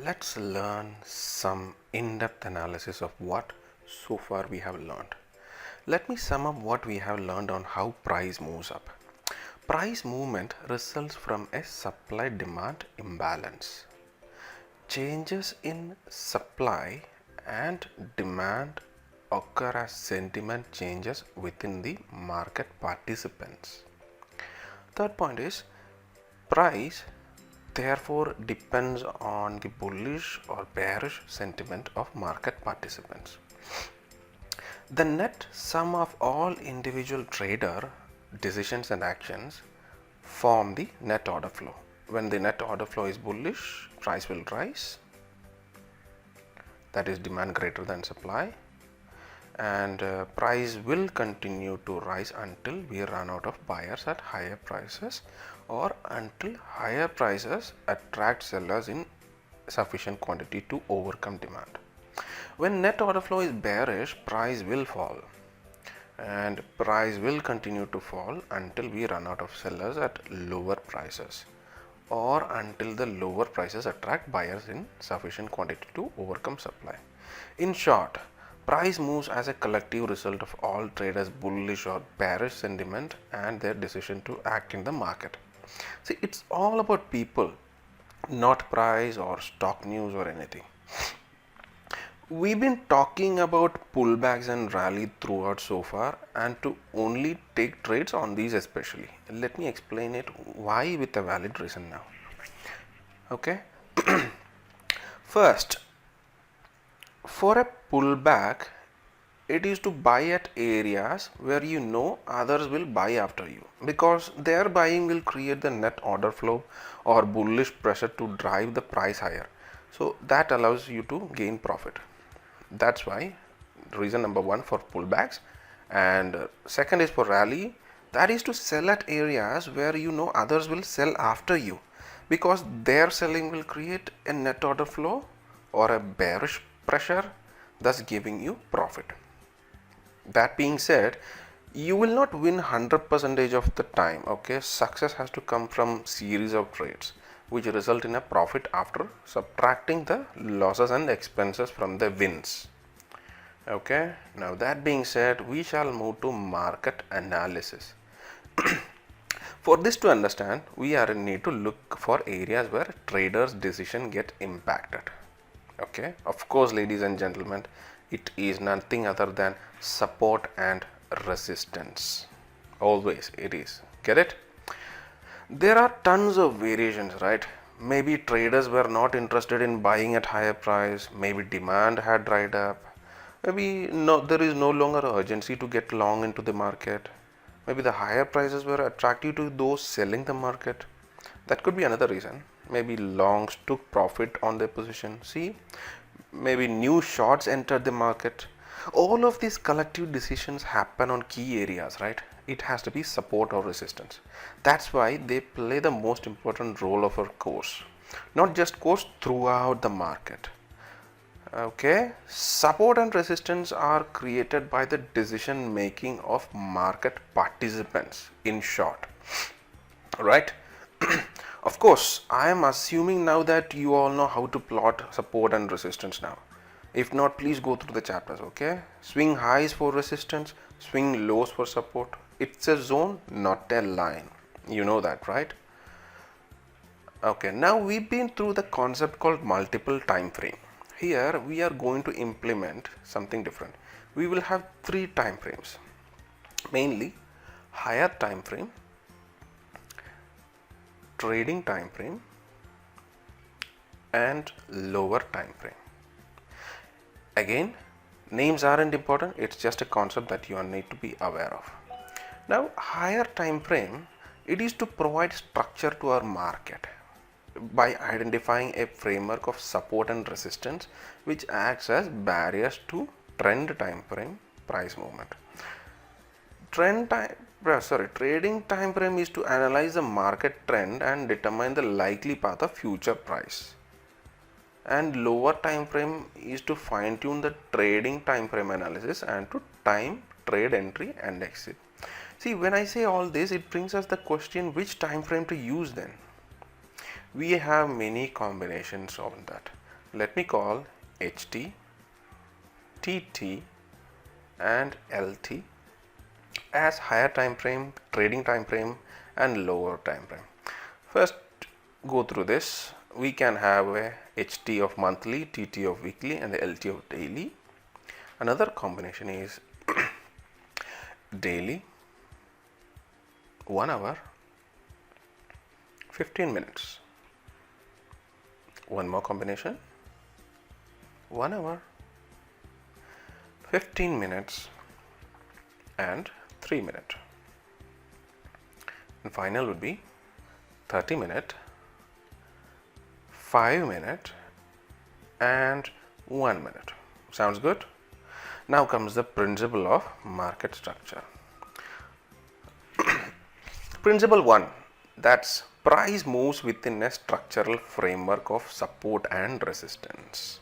Let's learn some in-depth analysis of what so far we have learned. Let me sum up what we have learned on how price moves up. Price movement results from a supply-demand imbalance. Changes in supply and demand occur as sentiment changes within the market participants. Third point is price therefore depends on the bullish or bearish sentiment of market participants. The net sum of all individual trader decisions and actions form the net order flow. When the net order flow is bullish, price will rise, that is demand greater than supply, and price will continue to rise until we run out of buyers at higher prices or until higher prices attract sellers in sufficient quantity to overcome demand. When net order flow is bearish, price will fall and price will continue to fall until we run out of sellers at lower prices or until the lower prices attract buyers in sufficient quantity to overcome supply. In short, price moves as a collective result of all traders' bullish or bearish sentiment and their decision to act in the market. See, it's all about people, not price or stock news or anything. We've been talking about pullbacks and rally throughout so far, and to only take trades on these especially. Let me explain it why with a valid reason now. Okay. First, for a pullback, it is to buy at areas where you know others will buy after you, because their buying will create the net order flow or bullish pressure to drive the price higher. So that allows you to gain profit. That's why reason number one for pullbacks. And second is for rally, that is to sell at areas where you know others will sell after you, because their selling will create a net order flow or a bearish pressure, thus giving you profit. That being said, you will not win 100% of the time. Okay, success has to come from series of trades which result in a profit after subtracting the losses and expenses from the wins. Okay, now that being said, we shall move to market analysis. For this to understand, we are in need to look for areas where traders' decision get impacted. Okay, of course, ladies and gentlemen, it is nothing other than support and resistance. Always it is. Get it? There are tons of variations, right? Maybe traders were not interested in buying at higher price, maybe demand had dried up, maybe there is no longer urgency to get long into the market, maybe the higher prices were attractive to those selling the market. That could be another reason. Maybe longs took profit on their position. See, maybe new shorts entered the market. All of these collective decisions happen on key areas, right? It has to be support or resistance. That's why they play the most important role of our course, not just course, throughout the market. Okay, support and resistance are created by the decision making of market participants, in short, right? Of course, I am assuming now that you all know how to plot support and resistance now. If not, please go through the chapters. Okay, swing highs for resistance, swing lows for support. It's a zone, not a line. You know that, right? Okay, now we've been through the concept called multiple time frame. Here we are going to implement something different. We will have 3 time frames, mainly higher time frame, trading time frame, and lower time frame. Again, names aren't important, it's just a concept that you need to be aware of. Now, higher time frame, it is to provide structure to our market by identifying a framework of support and resistance which acts as barriers to trend time frame price movement. Trading time frame is to analyze the market trend and determine the likely path of future price. And lower time frame is to fine tune the trading time frame analysis and to time trade entry and exit. See, when I say all this, it brings us the question which time frame to use then. We have many combinations of that. let me call HT, TT and LT as higher time frame, trading time frame and lower time frame. First, go through this. We can have a HT of monthly, TT of weekly and the LT of daily. Another combination is daily, 1 hour, 15 minutes. One more combination, 1 hour, 15 minutes and 3 minutes. And final would be 30 minute, 5 minute and 1 minute. Sounds good? Now comes the principle of market structure. Principle 1, that's price moves within a structural framework of support and resistance.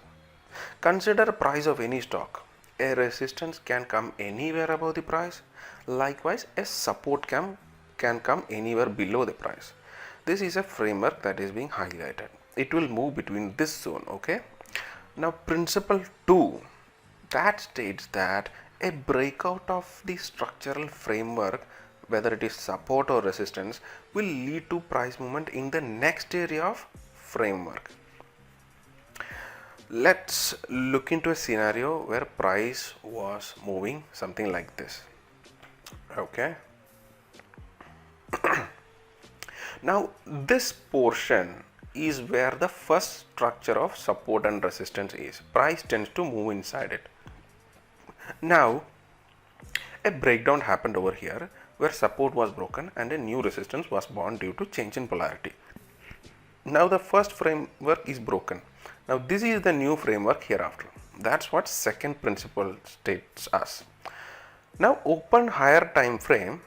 Consider price of any stock. A resistance can come anywhere above the price. Likewise, a support can come anywhere below the price. This is a framework that is being highlighted. It will move between this zone, okay? Now, principle 2, that states that a breakout of the structural framework, whether it is support or resistance, will lead to price movement in the next area of framework. Let's look into a scenario where price was moving something like this. Okay. Now this portion is where the first structure of support and resistance is. Price tends to move inside it. Now a breakdown happened over here where support was broken and a new resistance was born due to change in polarity. Now the first framework is broken. Now this is the new framework hereafter. That's what second principle states us. Now open higher time frame,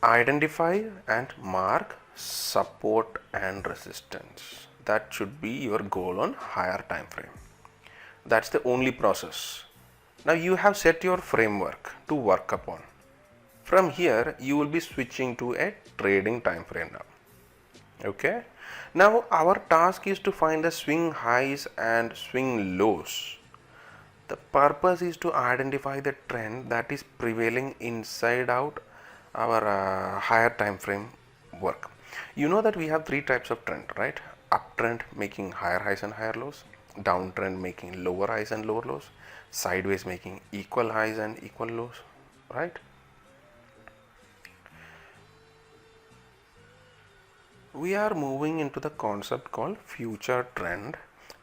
identify and mark support and resistance. That should be your goal on higher time frame. That's the only process. Now you have set your framework to work upon. From here you will be switching to a trading time frame now. Okay. Now our task is to find the swing highs and swing lows. The purpose is to identify the trend that is prevailing inside out our higher time frame work. You know that we have three types of trend, right? Uptrend making higher highs and higher lows, downtrend making lower highs and lower lows, sideways making equal highs and equal lows, right? We are moving into the concept called future trend.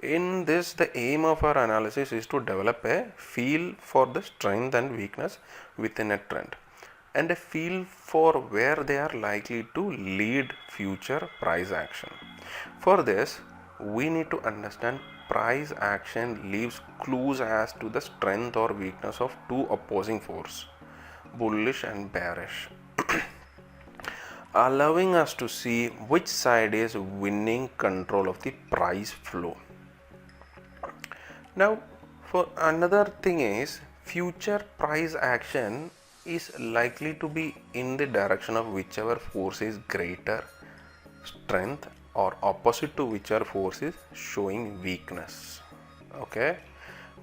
In this, the aim of our analysis is to develop a feel for the strength and weakness within a trend and a feel for where they are likely to lead future price action. For this, we need to understand price action leaves clues as to the strength or weakness of two opposing forces, bullish and bearish, allowing us to see which side is winning control of the price flow. Now, for another thing is, future price action is likely to be in the direction of whichever force is greater strength or opposite to whichever force is showing weakness. Okay,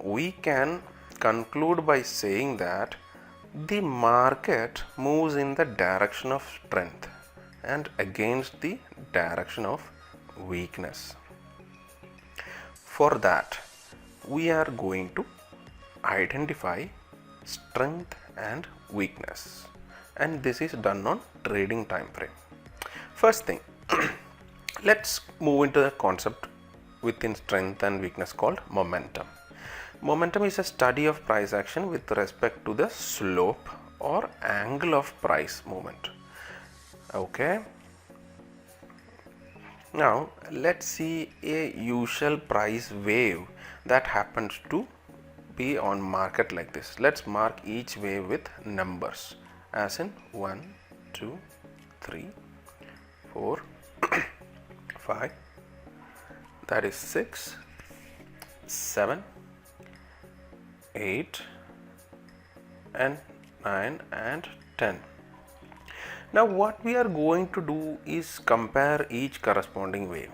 we can conclude by saying that the market moves in the direction of strength and against the direction of weakness. For that, we are going to identify strength and weakness, and this is done on trading time frame. First thing, let's move into the concept within strength and weakness called momentum. Momentum is a study of price action with respect to the slope or angle of price movement. Okay. Now let's see a usual price wave that happens to be on market like this. Let's mark each wave with numbers as in 1, 2, 3, 4, 5, that is 6, 7, 8 and 9 and 10. Now what we are going to do is compare each corresponding wave.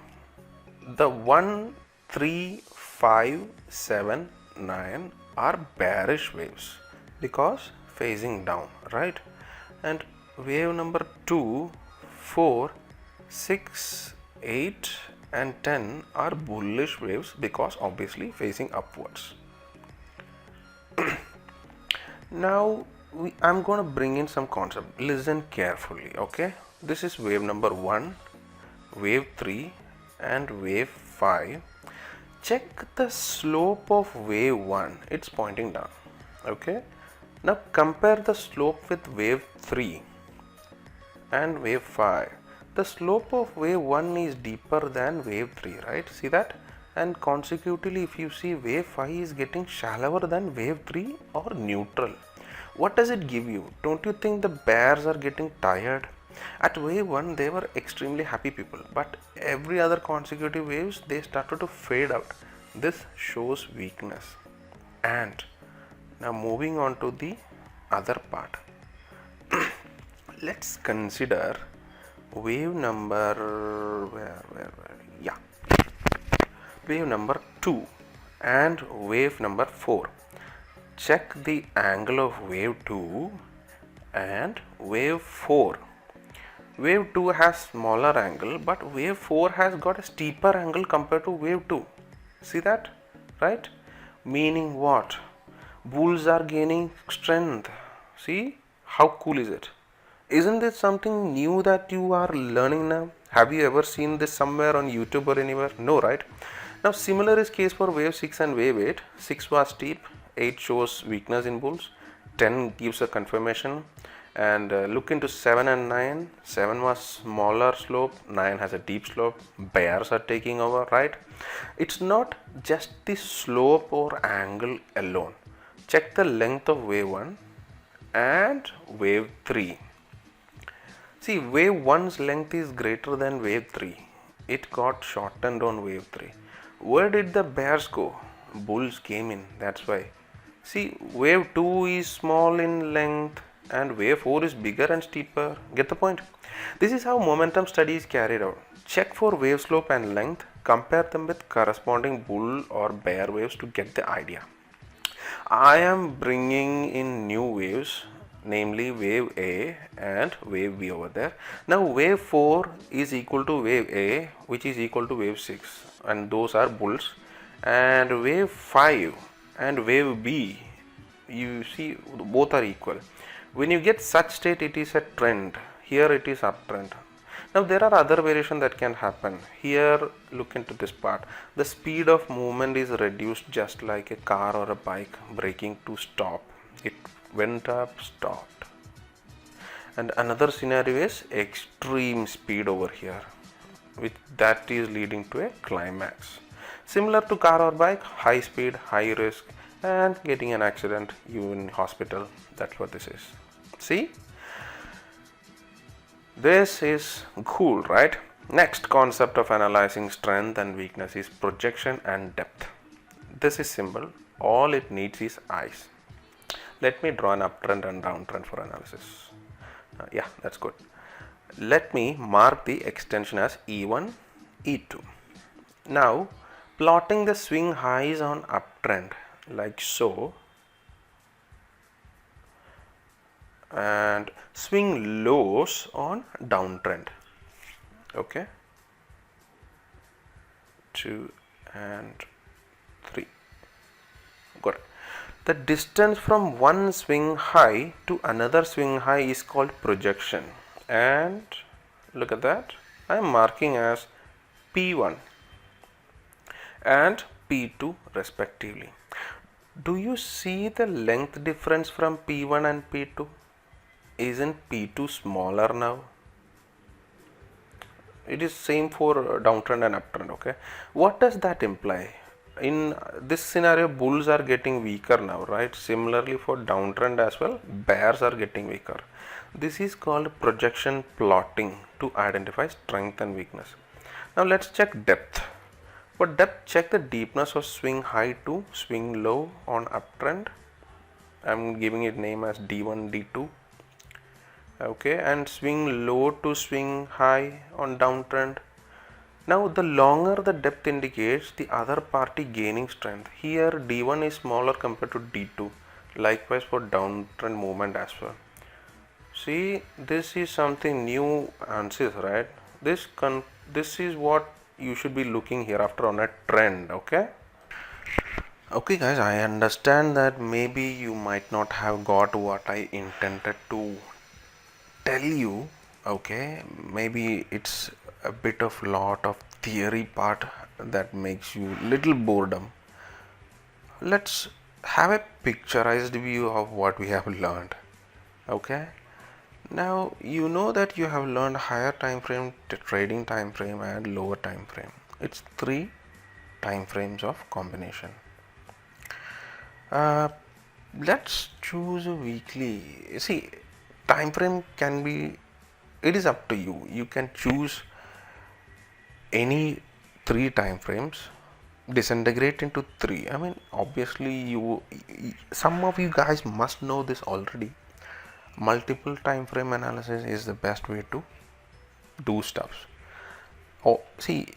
the 1, 3, 5, 7, 9 are bearish waves because facing down, right? And wave number 2, 4, 6, 8 and 10 are bullish waves because obviously facing upwards. Now I'm going to bring in some concept. Listen carefully, okay? This is wave number 1, wave 3 and wave 5. Check the slope of wave 1. It's pointing down, okay? Now compare the slope with wave 3 and wave 5. The slope of wave 1 is deeper than wave 3, right? See that? And consecutively, if you see, wave 5 is getting shallower than wave 3 or neutral. What does it give you? Don't you think the bears are getting tired? At wave 1 they were extremely happy people, but every other consecutive waves they started to fade out. This shows weakness. And now moving on to the other part. Let's consider wave number wave number 2 and wave number 4. Check the angle of wave 2 and wave 4. Wave 2 has smaller angle, but wave 4 has got a steeper angle compared to wave 2. See that? Right? Meaning what? Bulls are gaining strength. See? How cool is it? Isn't this something new that you are learning now? Have you ever seen this somewhere on YouTube or anywhere? No, right? Now similar is case for wave 6 and wave 8. 6 was steep, 8 shows weakness in bulls, 10 gives a confirmation. And look into 7 and 9. 7 was smaller slope, 9 has a deep slope. Bears are taking over, right? It's not just the slope or angle alone. Check the length of wave 1 and wave 3. See, wave 1's length is greater than wave 3. It got shortened on wave 3. Where did the bears go? Bulls came in, that's why. See, wave 2 is small in length and wave 4 is bigger and steeper. Get the point? This is how momentum study is carried out. Check for wave slope and length, compare them with corresponding bull or bear waves to get the idea. I am bringing in new waves, namely wave A and wave B over there. Now wave 4 is equal to wave A, which is equal to wave 6, and those are bulls. And wave 5 and wave B, you see both are equal. When you get such state, it is a trend. Here it is uptrend. Now there are other variations that can happen. Here look into this part. The speed of movement is reduced just like a car or a bike braking to stop. It went up, stopped. And another scenario is extreme speed over here, which that is leading to a climax. Similar to car or bike, high speed, high risk, and getting an accident, you in hospital. That's what this is. See, this is cool, right? Next concept of analyzing strength and weakness is projection and depth. This is simple. All it needs is eyes. Let me draw an uptrend and downtrend for analysis. Yeah, that's good. Let me mark the extension as E1, E2. Now plotting the swing highs on uptrend like so, and swing lows on downtrend. Okay, 2 and 3. Good. The distance from one swing high to another swing high is called projection, and look at that, I am marking as P1 and P2 respectively. Do you see the length difference from P1 and P2? Isn't P2 smaller now? It is same for downtrend and uptrend. Okay, what does that imply? In this scenario, bulls are getting weaker now, right? Similarly for downtrend as well, bears are getting weaker. This is called projection plotting to identify strength and weakness. Now let's check depth. For depth, check the deepness of swing high to swing low on uptrend. I'm giving it name as D1, D2. Okay, and swing low to swing high on downtrend. Now the longer the depth indicates the other party gaining strength. Here D1 is smaller compared to D2. Likewise for downtrend movement as well. See, this is something new answers, right? This is what you should be looking here after on a trend, okay? Okay guys, I understand that maybe you might not have got what I intended to tell you, okay? Maybe it's a bit of lot of theory part that makes you little boredom. Let's have a picturized view of what we have learned, okay? Now you know that you have learned higher time frame, trading time frame and lower time frame. It's three time frames of combination. Let's choose a weekly. See, time frame can be, it is up to you. You can choose any three time frames, disintegrate into three. I mean, obviously some of you guys must know this already. Multiple time frame analysis is the best way to do stuff. Oh, see,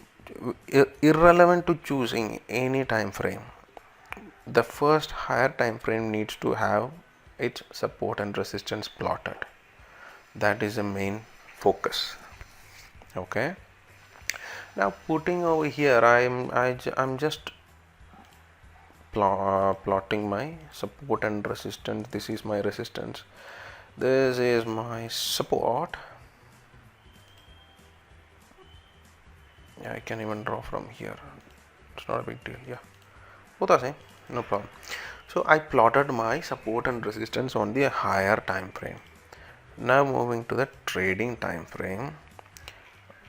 irrelevant to choosing any time frame, the first higher time frame needs to have its support and resistance plotted. That is the main focus. Okay. Now putting over here, I'm just plotting my support and resistance. This is my resistance. This is my support. Yeah, I can even draw from here. It's not a big deal. Yeah, both are same. No problem. So I plotted my support and resistance on the higher time frame. Now moving to the trading time frame.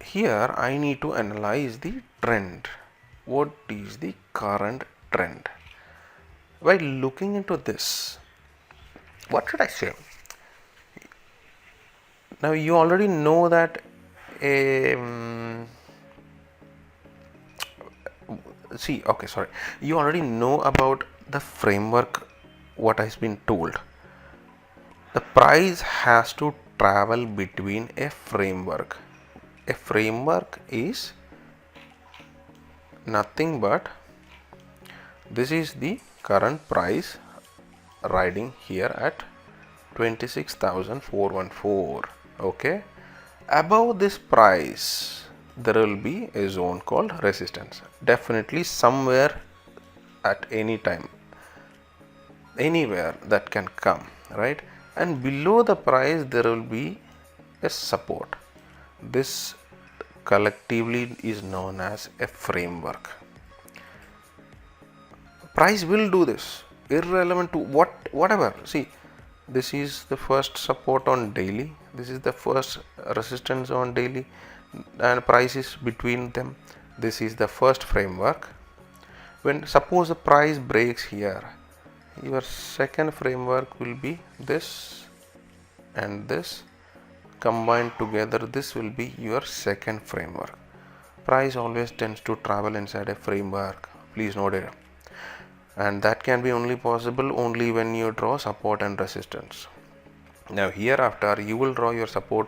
Here I need to analyze the trend. What is the current trend? By looking into this, what should I say? Now you already know that you already know about the framework, what has been told. The price has to travel between a framework. A framework is nothing but this is the current price riding here at 26,414. Okay, above this price there will be a zone called resistance, definitely somewhere at any time, anywhere that can come, right? And below the price there will be a support. This collectively is known as a framework. Price will do this irrelevant to whatever. See, this is the first support on daily, this is the first resistance on daily, and price is between them. This is the first framework. When suppose the price breaks here, your second framework will be this and this combined together. This will be your second framework. Price always tends to travel inside a framework, please note it. And that can be only possible only when you draw support and resistance. Now hereafter you will draw your support.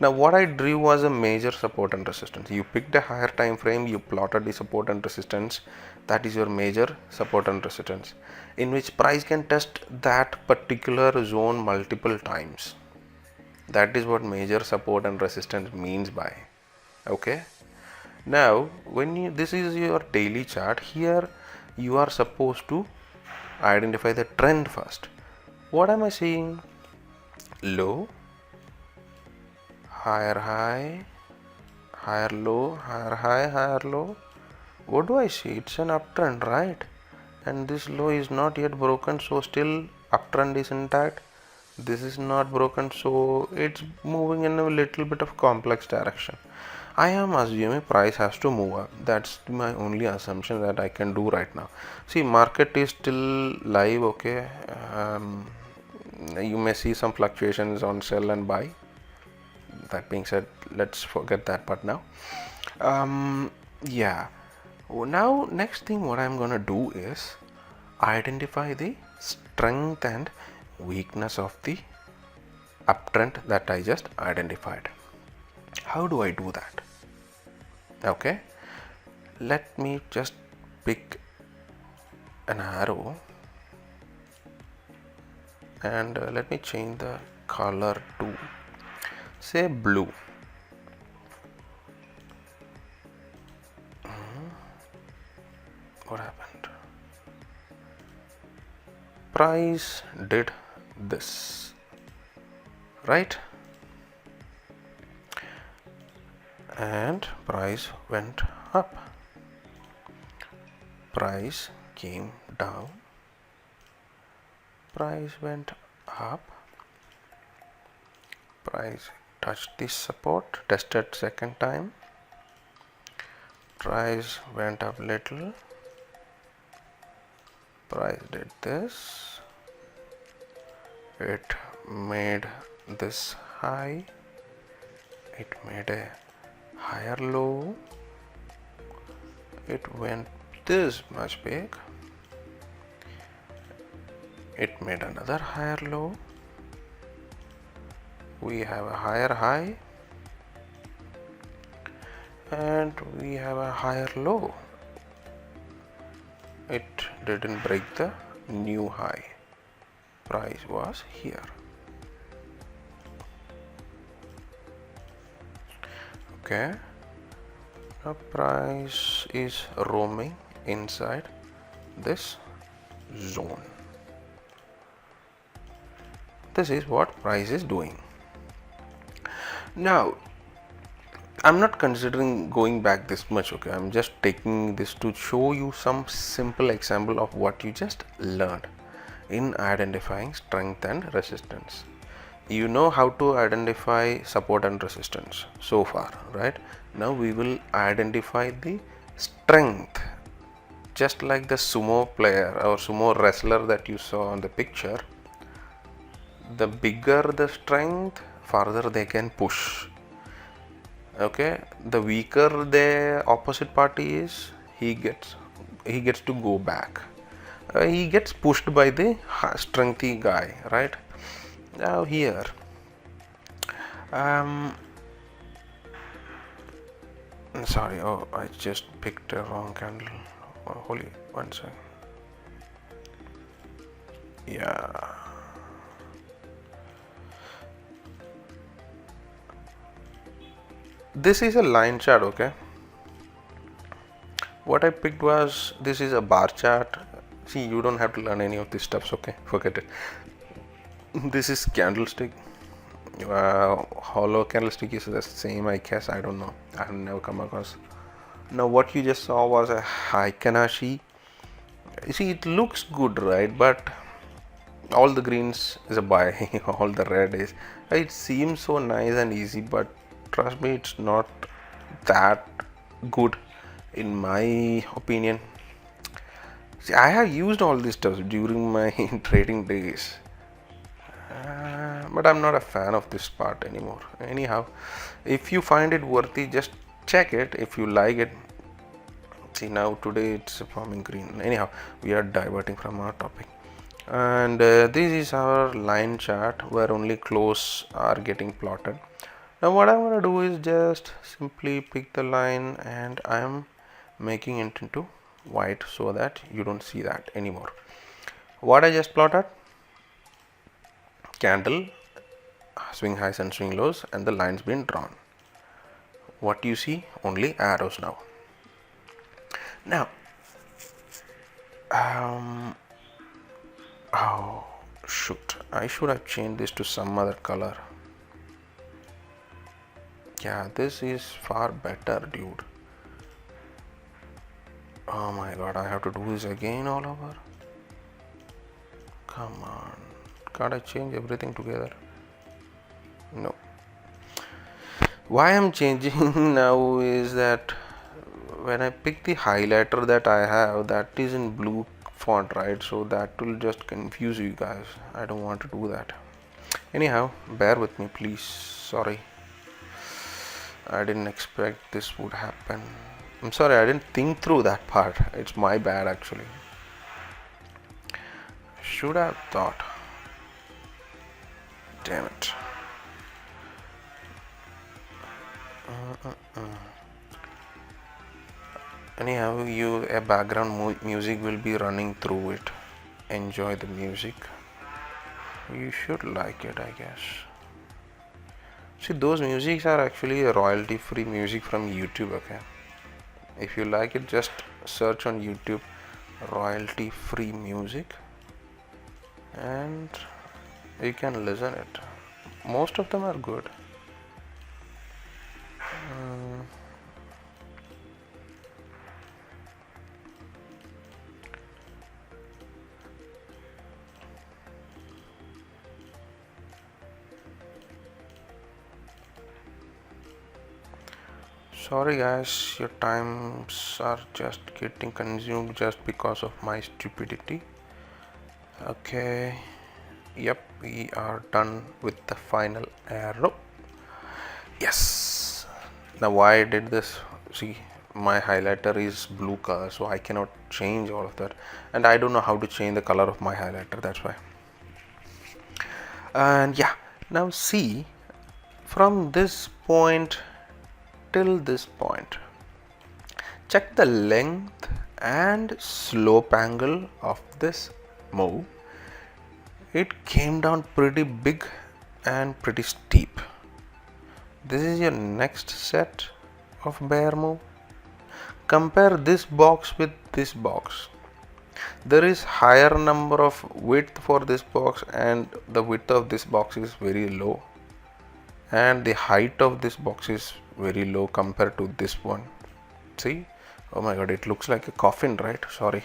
Now what I drew was a major support and resistance. You picked a higher time frame, you plotted the support and resistance. That is your major support and resistance, in which price can test that particular zone multiple times. That is what major support and resistance means by. Okay. Now when this is your daily chart, here you are supposed to identify the trend first. What am I seeing? Low, higher high, higher low, higher high, higher low. What do I see? It's an uptrend, right? And this low is not yet broken, so still uptrend is intact. This is not broken, so it's moving in a little bit of complex direction. I am assuming price has to move up. That's my only assumption that I can do right now. See, market is still live. Okay, you may see some fluctuations on sell and buy. That being said, let's forget that part now. Yeah, now next thing what I'm gonna do is identify the strength and weakness of the uptrend that I just identified. How do I do that? Okay, let me just pick an arrow and let me change the color to say blue. What happened? Price did this, right? And price went up. Price came down. Price went up. Price touched the support, tested second time. Price went up little. Price did this. It made this high. It made a higher low. It went this much big. It made another higher low. We have a higher high and we have a higher low. It didn't break the new high. Price was here. Okay, now price is roaming inside this zone. This is what price is doing. Now I'm not considering going back this much, okay? I'm just taking this to show you some simple example of what you just learned in identifying strength and resistance. You know how to identify support and resistance so far, right? Now we will identify the strength, just like the sumo player or sumo wrestler that you saw on the picture. The bigger the strength, farther they can push. Okay, the weaker the opposite party is, he gets to go back. He gets pushed by the strengthy guy, right? Now here, sorry, oh, I just picked a wrong candle. Oh, holy, one second. Yeah. This is a line chart, okay? What I picked was, this is a bar chart. See, you don't have to learn any of these stuffs, okay? Forget it. This is candlestick. Hollow candlestick is the same, I guess. I don't know. I have never come across. Now, what you just saw was a Heikanashi. You see, it looks good, right? But all the greens is a buy. All the red is. It seems so nice and easy, but trust me, it's not that good in my opinion. See, I have used all this stuff during my trading days, but I'm not a fan of this part anymore. Anyhow, if you find it worthy, just check it. If you like it, see, now today it's forming green. Anyhow, we are diverting from our topic, and this is our line chart where only close are getting plotted. Now what I'm going to do is just simply pick the line and I'm making it into white so that you don't see that anymore. What I just plotted, candle, swing highs and swing lows, and the lines been drawn. What you see, only arrows now. Now, oh shoot, I should have changed this to some other color. Yeah, this is far better, dude. Oh my god, I have to do this again all over. Come on, can't I change everything together? No. Why I'm changing now is that when I pick the highlighter that I have, that is in blue font, right? So that will just confuse you guys. I don't want to do that. Anyhow, bear with me, please. Sorry, I didn't expect this would happen. I'm sorry, I didn't think through that part. It's my bad actually. Should have thought. Damn it. Anyhow, a background music will be running through it. Enjoy the music. You should like it, I guess. See, those musics are actually a royalty free music from YouTube, okay? If you like it, just search on YouTube royalty free music and you can listen it. Most of them are good. Sorry guys, your times are just getting consumed just because of my stupidity. Okay, yep, we are done with the final arrow. Yes. Now why I did this? See, my highlighter is blue color, so I cannot change all of that, and I don't know how to change the color of my highlighter, that's why. And yeah, now see, from this point till this point, check the length and slope angle of this move. It came down pretty big and pretty steep. This is your next set of bear move. Compare this box with this box. There is higher number of width for this box and the width of this box is very low, and the height of this box is very low compared to this one. See, oh my god, it looks like a coffin, right? Sorry.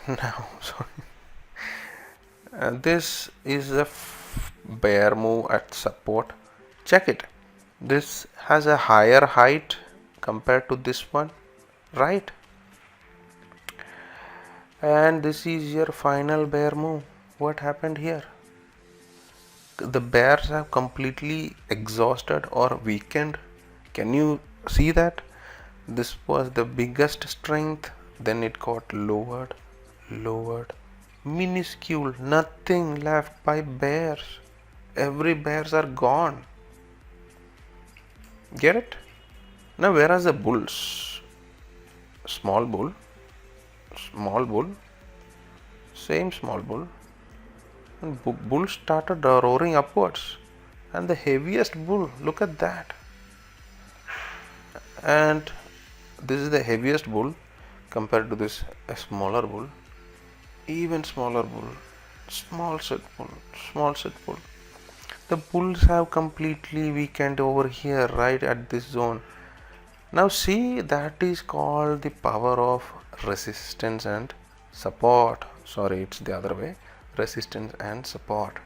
Now, sorry. This is a bear move at support. Check it. This has a higher height compared to this one, right? And this is your final bear move. What happened here? The bears have completely exhausted or weakened. Can you see that? This was the biggest strength, then it got lowered, minuscule, nothing left by bears. Every bears are gone. Get it? Now where are the bulls? Small bull, same small bull, and bull started roaring upwards, and the heaviest bull, look at that. And this is the heaviest bull compared to this a smaller bull, even smaller bull, small set bull. The bulls have completely weakened over here, right at this zone. Now see, that is called the power of resistance and support. Sorry, it's the other way, resistance and support.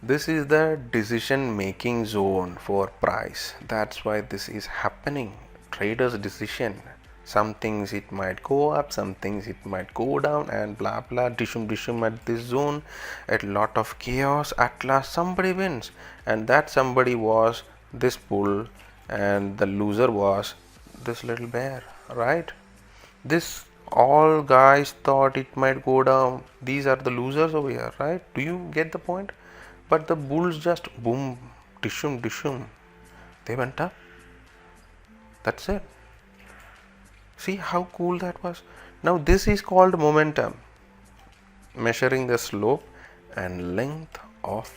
This is the decision making zone for price. That's why this is happening. Traders decision. Some things it might go up, some things it might go down, and blah blah, dishum at this zone, at lot of chaos. At last somebody wins, and that somebody was this bull, and the loser was this little bear, right? This all guys thought it might go down. These are the losers over here, right? Do you get the point? But the bulls just boom, dishum, they went up. That's it. See how cool that was. Now this is called momentum, measuring the slope and length of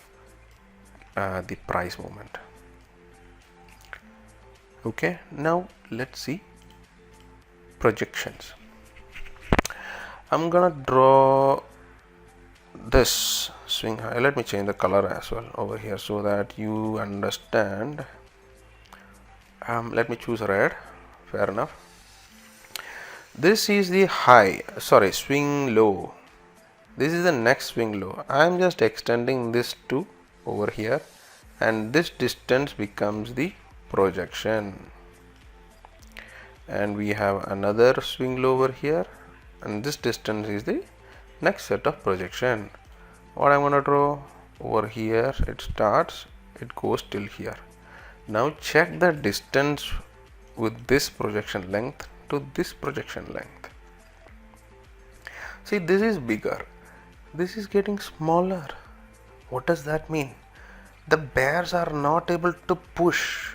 the price movement. Okay, now let's see projections. I'm gonna draw this swing high. Let me change the color as well over here so that you understand. Let me choose red. Fair enough. This is the high, sorry, swing low. This is the next swing low. I am just extending this to over here, and this distance becomes the projection. And we have another swing low over here, and this distance is the next set of projection. What I'm gonna draw over here, it starts, it goes till here. Now check the distance with this projection length to this projection length. See, this is bigger, this is getting smaller. What does that mean? The bears are not able to push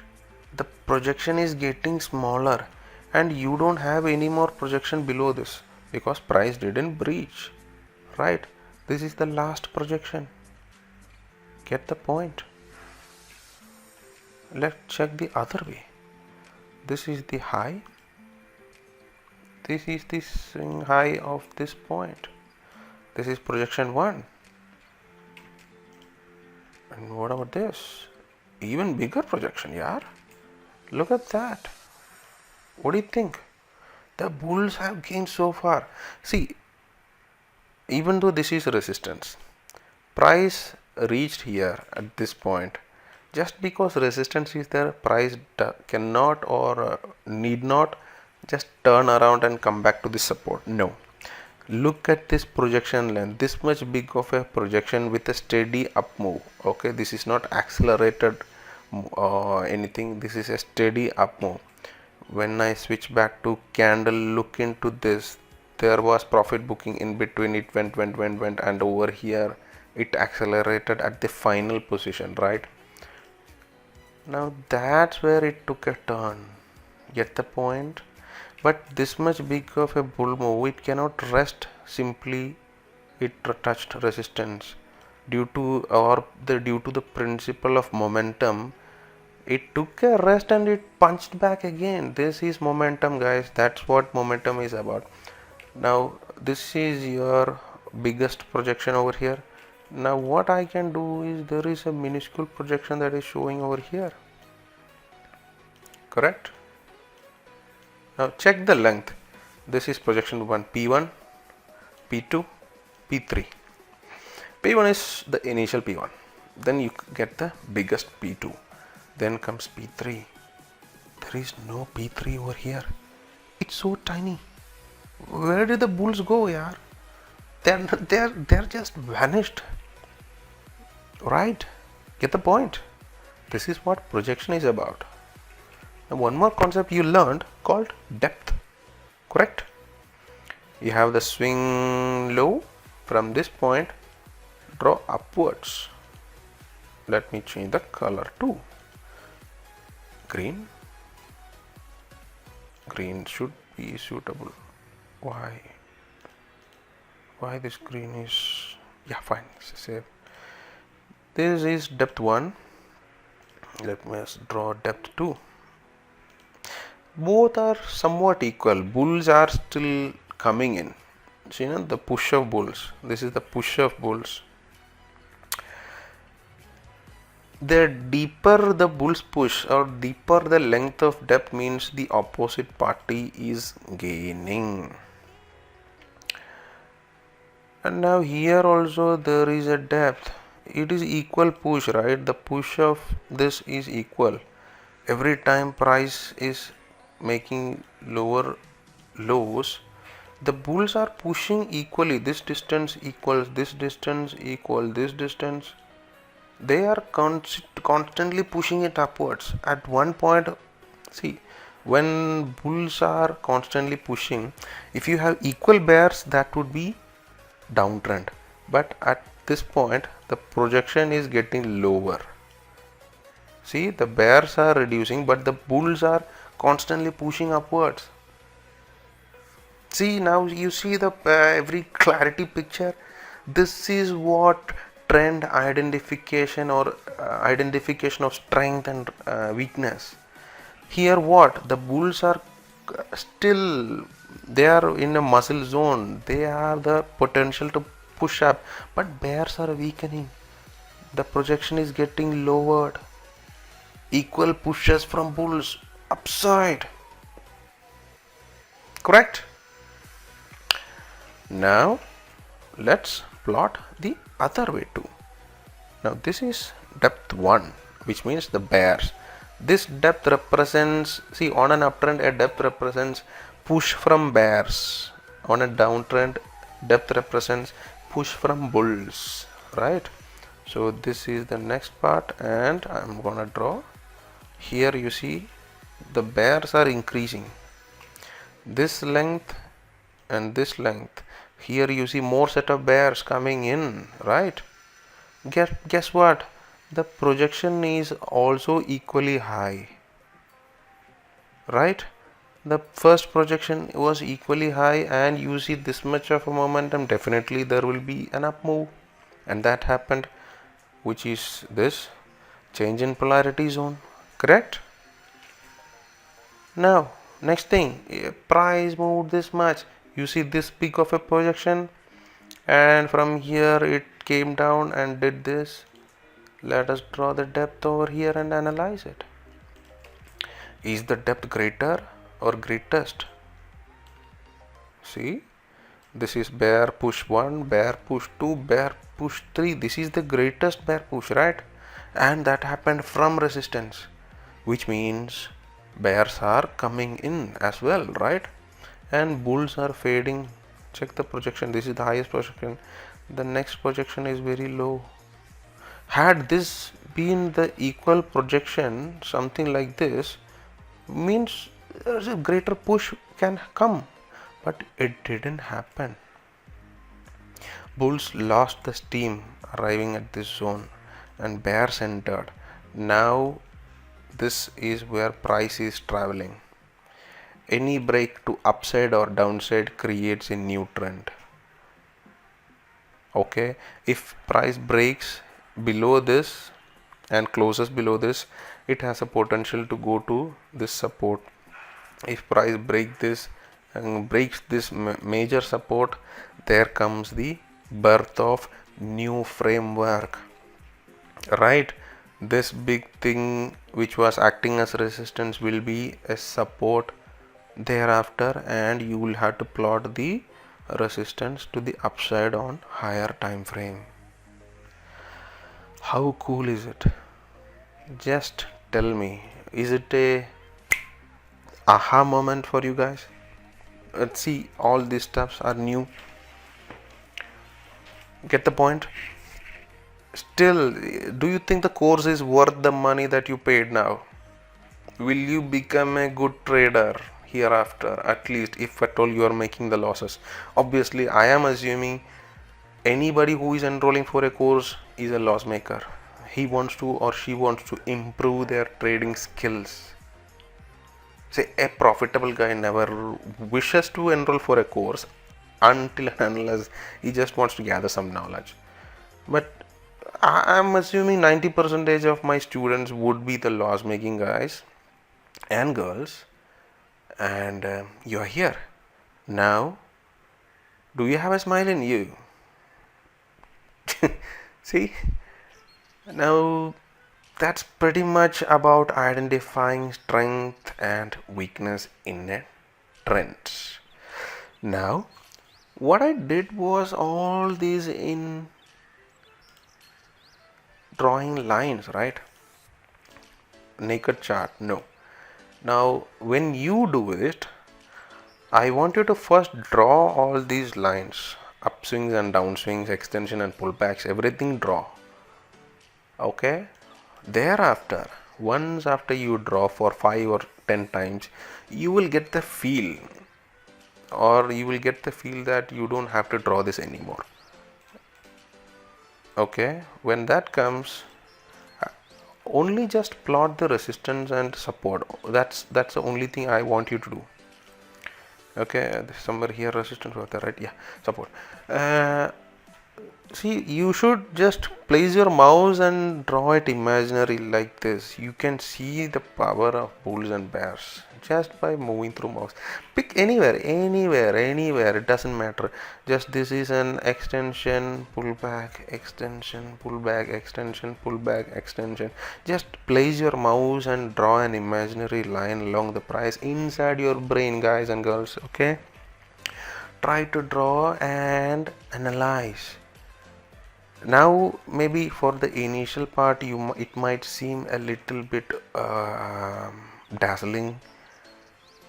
the projection is getting smaller and you don't have any more projection below this because price didn't breach, right? This is the last projection. Get the point? Let's check the other way. This is the high. This is the high of this point. This is projection 1. And what about this? Even bigger projection, yeah. Look at that. What do you think? The bulls have gained so far. See, even though this is resistance, price reached here at this point. Just because resistance is there, price cannot or need not just turn around and come back to the support. No. Look at this projection length, this much big of a projection with a steady up move. Okay, this is not accelerated anything, this is a steady up move. When I switch back to candle, look into this, there was profit booking in between, it went and over here it accelerated at the final position, right? Now that's where it took a turn. Get the point? But this much big of a bull move, it cannot rest simply it touched resistance due to the principle of momentum. It took a rest and it punched back again. This is momentum, guys. That's what momentum is about. Now this is your biggest projection over here. Now what I can do is, there is a minuscule projection that is showing over here, correct? Now check the length. This is projection 1, P1, P2, P3. P1 is the initial P1. Then you get the biggest P2. Then comes P3. There is no P3 over here. It's so tiny. Where did the bulls go, yaar? They're just vanished. Right? Get the point? This is what projection is about. And one more concept you learned called depth, correct? You have the swing low. From this point, draw upwards. Let me change the color to green. Green should be suitable. Why this green is, yeah, fine, save. This is depth 1. Let me draw depth 2. Both are somewhat equal. Bulls are still coming in. See, the push of bulls. This is the push of bulls. The deeper the bulls push, or deeper the length of depth, means the opposite party is gaining. And now here also there is a depth. It is equal push, right? The push of this is equal. Every time price is making lower lows, the bulls are pushing equally. This distance equals this distance equal this distance. They are constantly pushing it upwards. At one point, see, when bulls are constantly pushing, if you have equal bears, that would be downtrend. But at this point, the projection is getting lower. See, the bears are reducing, but the bulls are constantly pushing upwards. See, now you see the every clarity picture. This is what trend identification, or identification of strength and weakness. Here what? The bulls are still, they are in a muscle zone. They have the potential to push up, but bears are weakening. The projection is getting lowered. Equal pushes from bulls upside. Correct? Now let's plot the other way too. Now this is depth 1, which means the bears. This depth represents, see, on an uptrend a depth represents push from bears. On a downtrend, depth represents push from bulls, right? So this is the next part, and I'm gonna draw. Here you see the bears are increasing. This length and this length. Here you see more set of bears coming in, right? Guess what? The projection is also equally high. right? The first projection was equally high, and you see this much of a momentum, definitely there will be an up move, and that happened, which is this change in polarity zone, correct? Now next thing, price moved this much, you see this peak of a projection, and from here it came down and did this. Let us draw the depth over here and analyze it. Is the depth greater or greatest? See, this is bear push 1, bear push 2, bear push 3. This is the greatest bear push, right? And that happened from resistance, which means bears are coming in as well, right? And bulls are fading. Check the projection. This is the highest projection. The next projection is very low. Had this been the equal projection, something like this, means there's a greater push can come, but it didn't happen. Bulls lost the steam arriving at this zone and bears entered. Now this is where price is traveling. Any break to upside or downside creates a new trend. Okay, if price breaks below this and closes below this, it has a potential to go to this support. If price breaks this and breaks this major support, there comes the birth of new framework, right? This big thing which was acting as resistance will be a support thereafter, and you will have to plot the resistance to the upside on higher time frame. How cool is it? Just tell me, is it a aha moment for you guys? Let's see, all these stuffs are new. Get the point? Still, do you think the course is worth the money that you paid now? Will you become a good trader hereafter, at least if at all you are making the losses? Obviously, I am assuming anybody who is enrolling for a course is a loss maker. He wants to or she wants to improve their trading skills. Say, a profitable guy never wishes to enroll for a course until and unless he just wants to gather some knowledge. But I'm assuming 90% of my students would be the loss making guys and girls, and you're here. Now, do you have a smile in you? See, now that's pretty much about identifying strength and weakness in a trend. Now, what I did was all these in drawing lines, right? Naked chart, no. Now, when you do it, I want you to first draw all these lines, upswings and downswings, extension and pullbacks, everything draw. Okay? Thereafter, once after you draw for 5 or 10 times, you will get the feel, or you will get the feel that you don't have to draw this anymore. Okay? When that comes, only just plot the resistance and support. That's the only thing I want you to do. Okay, somewhere here resistance was there, right? Yeah, support. See, you should just place your mouse and draw it imaginary like this. You can see the power of bulls and bears just by moving through mouse. Pick anywhere, it doesn't matter. Just this is an extension, pullback, extension, pullback, extension, pullback, extension. Just place your mouse and draw an imaginary line along the price inside your brain, guys and girls. Okay, try to draw and analyze. Now maybe for the initial part it might seem a little bit dazzling,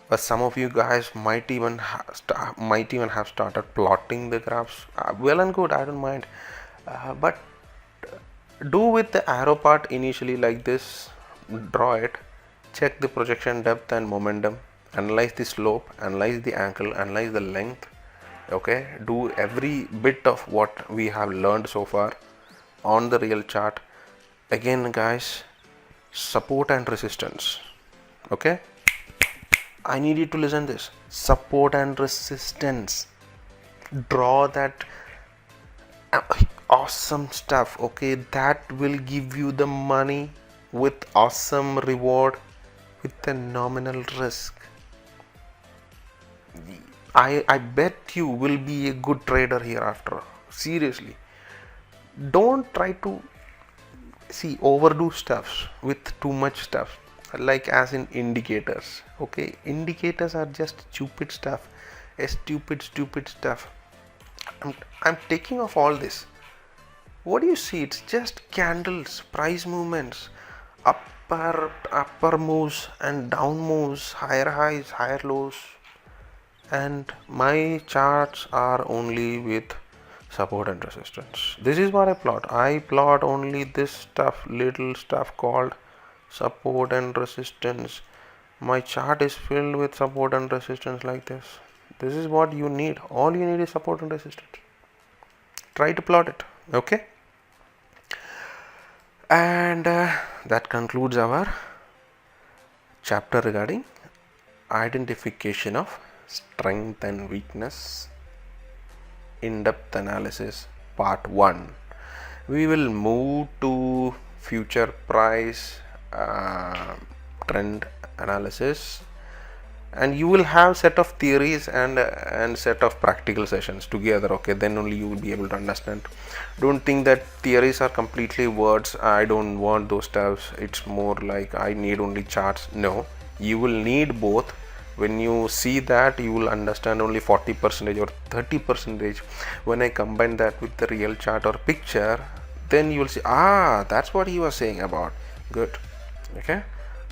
but some of you guys might even have started plotting the graphs. Well and good, I don't mind, but do with the arrow part initially like this. Draw it, check the projection depth and momentum, analyze the slope, analyze the angle, analyze the length. Okay, do every bit of what we have learned so far on the real chart. Again guys, support and resistance. Okay, I need you to listen this. Support and resistance. Draw that awesome stuff, okay, that will give you the money with awesome reward with a nominal risk. I bet you will be a good trader hereafter. Seriously, don't try to overdo stuffs with too much stuff, like as in indicators. Okay, indicators are just stupid stuff, a stupid stuff. I'm taking off all this. What do you see? It's just candles, price movements, upper moves and down moves, higher highs, higher lows, and my charts are only with support and resistance. This is what I plot. I plot only this stuff, little stuff called support and resistance. My chart is filled with support and resistance like this. This is what you need. All you need is support and resistance. Try to plot it. Okay. And that concludes our chapter regarding identification of strength and weakness, in-depth analysis, part 1. We will move to future price trend analysis, and you will have set of theories and set of practical sessions together. Okay, then only you will be able to understand. Don't think that theories are completely words. I don't want those stuffs. It's more like I need only charts. No, you will need both. When you see that, you will understand only 40% or 30%. When I combine that with the real chart or picture, then you will see, that's what he was saying about. Good. Okay,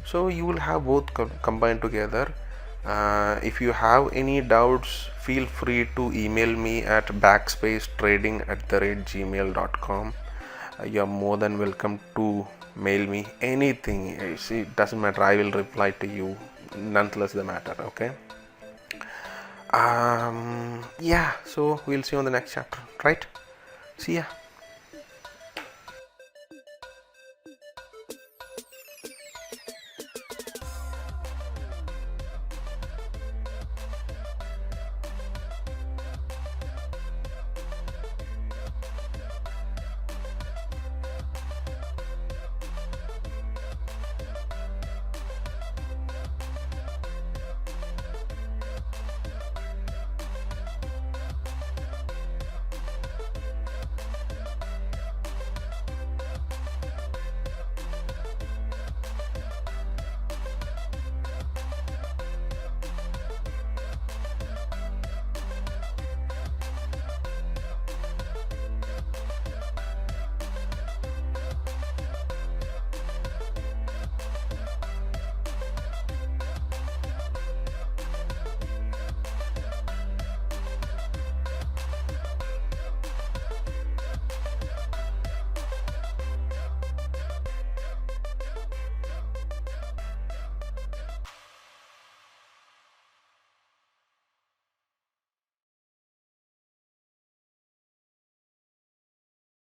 so you will have both combined together. If you have any doubts, feel free to email me at backspacetrading@gmail.com. You are more than welcome to mail me anything. See, it doesn't matter. I will reply to you, nonetheless the matter. Okay. Yeah. So we'll see you on the next chapter. Right. See ya.